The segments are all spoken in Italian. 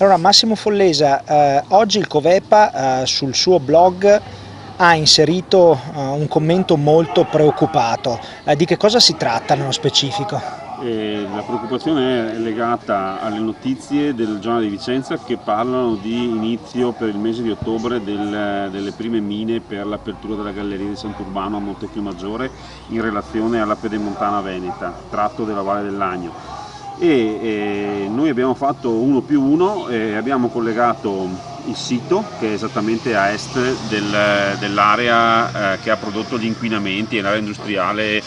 Allora, Massimo Follesa, oggi il Covepa sul suo blog ha inserito un commento molto preoccupato. Di che cosa si tratta nello specifico? La preoccupazione è legata alle notizie del Giornale di Vicenza che parlano di inizio per il mese di ottobre delle prime mine per l'apertura della galleria di Sant'Urbano a Montecchio Maggiore in relazione alla Pedemontana Veneta, tratto della Valle del Lagno. Noi abbiamo fatto 1+1 e abbiamo collegato il sito che è esattamente a est dell'area che ha prodotto gli inquinamenti, è l'area industriale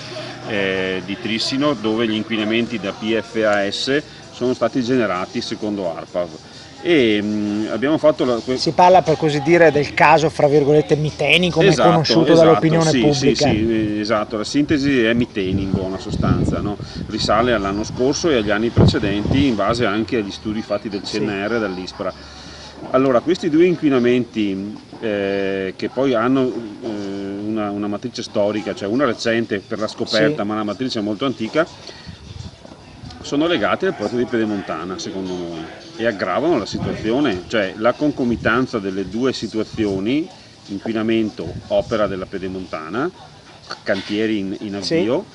di Trissino, dove gli inquinamenti da PFAS sono stati generati secondo ARPAV. Abbiamo fatto si parla, per così dire, del caso fra virgolette Miteni, come è conosciuto dall'opinione pubblica. Sì, esatto, la sintesi è Miteni in buona sostanza, no? Risale all'anno scorso e agli anni precedenti in base anche agli studi fatti del CNR e dall'ISPRA. Allora, questi due inquinamenti che poi hanno una matrice storica, cioè una recente per la scoperta, ma una matrice molto antica, sono legati al porto di Pedemontana, secondo noi, e aggravano la situazione, cioè la concomitanza delle due situazioni, inquinamento, opera della Pedemontana, cantieri in avvio,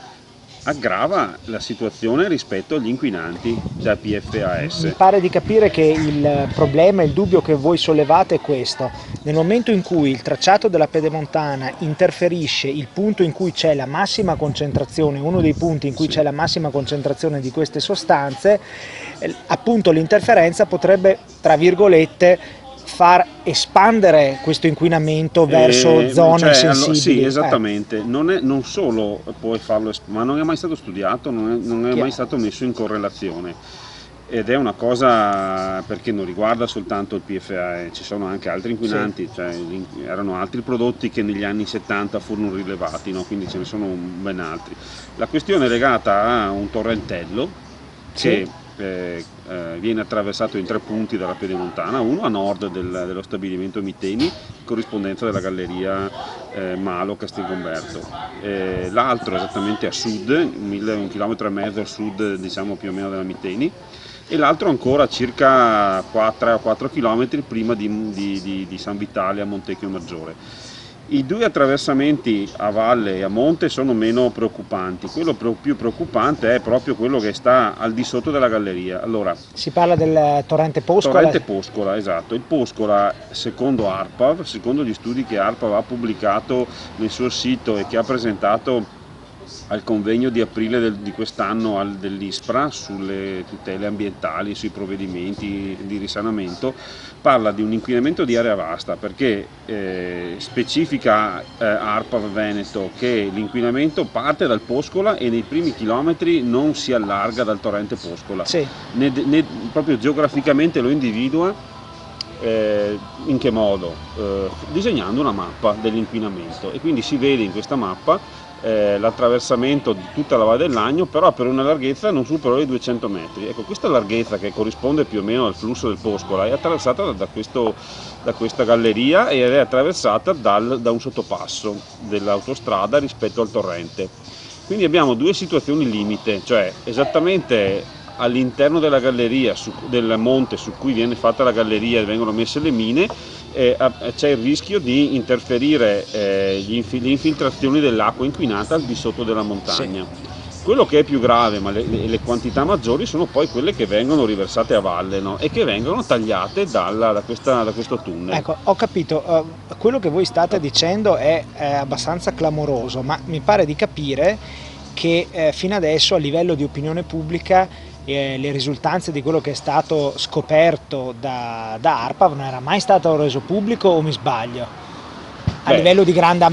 aggrava la situazione rispetto agli inquinanti da PFAS. Mi pare di capire che il problema, il dubbio che voi sollevate è questo: nel momento in cui il tracciato della Pedemontana interferisce il punto in cui c'è la massima concentrazione, uno dei punti in cui c'è la massima concentrazione di queste sostanze, appunto l'interferenza potrebbe, tra virgolette, far espandere questo inquinamento verso zone sensibili. Sì, esattamente, non solo puoi farlo, ma non è mai stato studiato, non è mai stato messo in correlazione, ed è una cosa perché non riguarda soltanto il PFAS, ci sono anche altri inquinanti, cioè erano altri prodotti che negli anni 70 furono rilevati, no? Quindi ce ne sono ben altri. La questione è legata a un torrentello che viene attraversato in 3 punti dalla Pedemontana, uno a nord dello stabilimento Miteni, in corrispondenza della galleria Malo Castelgomberto, l'altro esattamente a sud, 1,5 km a sud, diciamo più o meno, della Miteni, e l'altro ancora circa 3 o 4 km prima di San Vitale a Montecchio Maggiore. I due attraversamenti a valle e a monte sono meno preoccupanti, quello più preoccupante è proprio quello che sta al di sotto della galleria. Allora, si parla del torrente Poscola? Torrente Poscola, esatto. Il Poscola, secondo ARPAV, secondo gli studi che ARPAV ha pubblicato nel suo sito e che ha presentato al convegno di aprile di quest'anno dell'ISPRA sulle tutele ambientali, sui provvedimenti di risanamento, parla di un inquinamento di area vasta, perché specifica ARPAV Veneto che l'inquinamento parte dal Poscola e nei primi chilometri non si allarga dal torrente Poscola, proprio geograficamente lo individua. In che modo? Disegnando una mappa dell'inquinamento, e quindi si vede in questa mappa l'attraversamento di tutta la Valle del Lagno, però per una larghezza non superiore ai 200 metri. Ecco, questa larghezza, che corrisponde più o meno al flusso del Poscola, è attraversata da questa galleria ed è attraversata da un sottopasso dell'autostrada rispetto al torrente. Quindi abbiamo due situazioni limite, cioè esattamente all'interno della galleria, del monte su cui viene fatta la galleria e vengono messe le mine, c'è il rischio di interferire le infiltrazioni dell'acqua inquinata al di sotto della montagna. Quello che è più grave, ma le quantità maggiori, sono poi quelle che vengono riversate a valle, no? E che vengono tagliate da questo tunnel. Ecco, ho capito, quello che voi state dicendo è abbastanza clamoroso, ma mi pare di capire che fino adesso a livello di opinione pubblica le risultanze di quello che è stato scoperto da ARPAV non era mai stato reso pubblico, o mi sbaglio? A livello di grande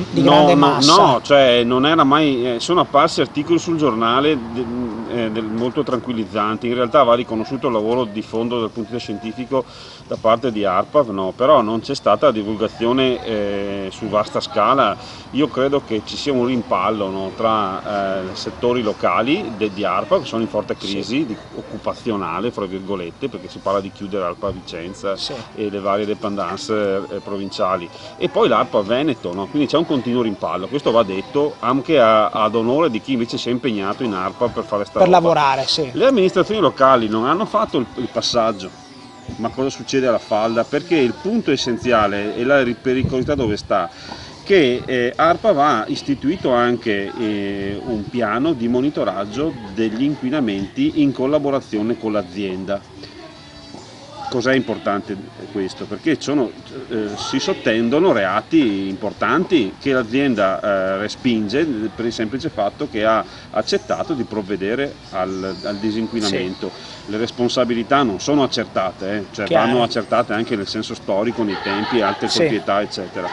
massa? No, cioè non era mai, sono apparsi articoli sul giornale molto tranquillizzanti. In realtà va riconosciuto il lavoro di fondo dal punto di vista scientifico da parte di ARPAV, no, però non c'è stata divulgazione su vasta scala. Io credo che ci sia un rimpallo, no, tra settori locali di ARPAV, che sono in forte crisi occupazionale, fra virgolette, perché si parla di chiudere ARPAV Vicenza e le varie dépendance provinciali, e poi l'ARPAV Veneto, no? Quindi c'è un continuo rimpallo. Questo va detto anche ad onore di chi invece si è impegnato in ARPAV per fare sta roba. Lavorare, Le amministrazioni locali non hanno fatto il passaggio Ma cosa succede alla falda? Perché il punto essenziale e la pericolosità dove sta? Che ARPA ha istituito anche un piano di monitoraggio degli inquinamenti in collaborazione con l'azienda. Cos'è importante questo? Perché si sottendono reati importanti che l'azienda respinge per il semplice fatto che ha accettato di provvedere al disinquinamento. Sì. Le responsabilità non sono accertate, cioè vanno accertate anche nel senso storico, nei tempi, altre proprietà, eccetera.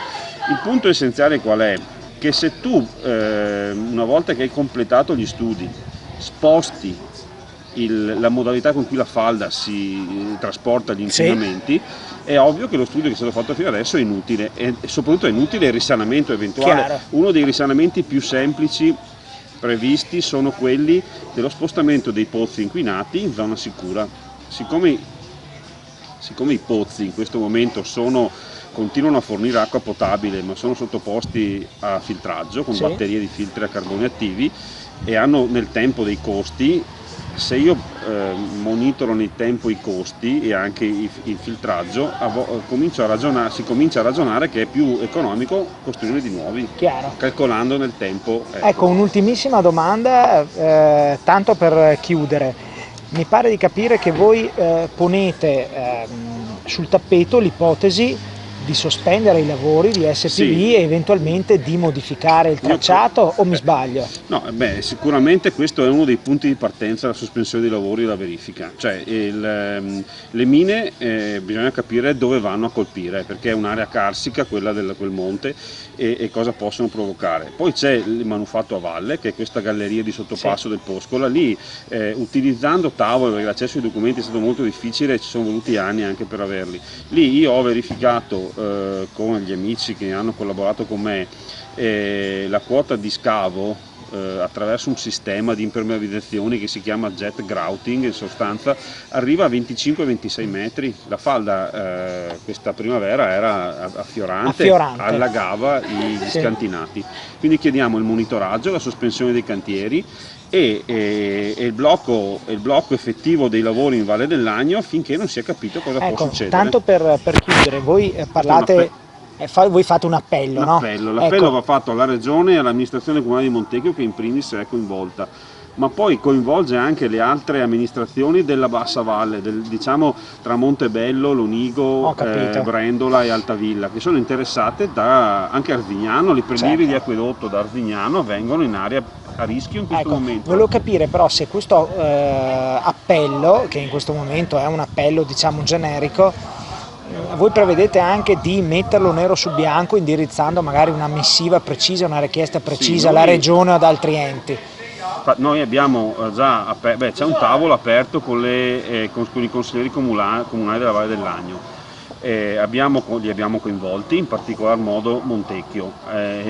Il punto essenziale qual è? Che se tu, una volta che hai completato gli studi, sposti la modalità con cui la falda si trasporta gli inquinamenti, è ovvio che lo studio che è stato fatto fino adesso è inutile, e soprattutto è inutile il risanamento eventuale. Chiaro. Uno dei risanamenti più semplici previsti sono quelli dello spostamento dei pozzi inquinati in zona sicura. Siccome i pozzi in questo momento continuano a fornire acqua potabile, ma sono sottoposti a filtraggio con batterie di filtri a carboni attivi e hanno nel tempo dei costi. Se io monitoro nel tempo i costi e anche il filtraggio, si comincia a ragionare che è più economico costruire di nuovi, calcolando nel tempo. Ecco, un'ultimissima domanda, tanto per chiudere. Mi pare di capire che voi ponete sul tappeto l'ipotesi di sospendere i lavori di SPV e eventualmente di modificare il tracciato, o mi sbaglio? No, sicuramente questo è uno dei punti di partenza, la sospensione dei lavori e la verifica. Cioè le mine bisogna capire dove vanno a colpire, perché è un'area carsica quella di quel monte, e cosa possono provocare. Poi c'è il manufatto a valle, che è questa galleria di sottopasso del Poscola. Lì utilizzando tavole, perché l'accesso ai documenti è stato molto difficile, ci sono voluti anni anche per averli. Lì io ho verificato con gli amici che hanno collaborato con me la quota di scavo attraverso un sistema di impermeabilizzazione che si chiama jet grouting. In sostanza arriva a 25-26 metri. La falda questa primavera era affiorante. Allagava gli scantinati. Quindi chiediamo il monitoraggio, la sospensione dei cantieri e il blocco effettivo dei lavori in Valle del Lagno finché non si è capito cosa può succedere. Tanto per chiudere, voi parlate, voi fate un appello, no? L'appello va fatto alla Regione e all'amministrazione comunale di Montecchio, che in primis è coinvolta, ma poi coinvolge anche le altre amministrazioni della Bassa Valle, diciamo tra Montebello, Lonigo, Brendola e Altavilla, che sono interessate anche Arzignano. I prelievi di acquedotto da Arzignano vengono in area a rischio in questo momento. Volevo capire però se questo appello, che in questo momento è un appello diciamo generico, voi prevedete anche di metterlo nero su bianco indirizzando magari una missiva precisa, una richiesta precisa alla Regione o ad altri enti? Noi abbiamo già c'è un tavolo aperto con i consiglieri comunali della Valle del Lagno. Li abbiamo coinvolti, in particolar modo Montecchio, e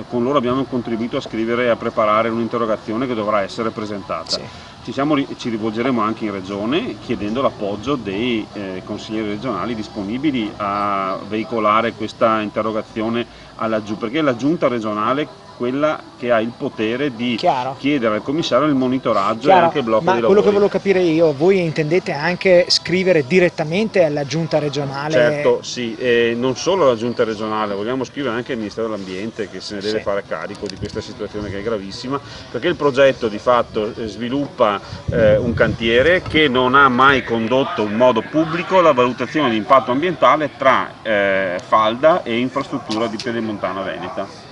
con loro abbiamo contribuito a scrivere e a preparare un'interrogazione che dovrà essere presentata. Ci rivolgeremo anche in Regione chiedendo l'appoggio dei consiglieri regionali disponibili a veicolare questa interrogazione alla Giunta, perché la Giunta regionale quella che ha il potere di chiedere al commissario il monitoraggio e anche il blocco dei lavori. Quello che volevo capire io, voi intendete anche scrivere direttamente alla Giunta regionale? Certo, sì, e non solo alla Giunta regionale, vogliamo scrivere anche al Ministero dell'Ambiente, che se ne deve fare carico di questa situazione che è gravissima, perché il progetto di fatto sviluppa un cantiere che non ha mai condotto in modo pubblico la valutazione di impatto ambientale tra falda e infrastruttura di Pedemontana Veneta.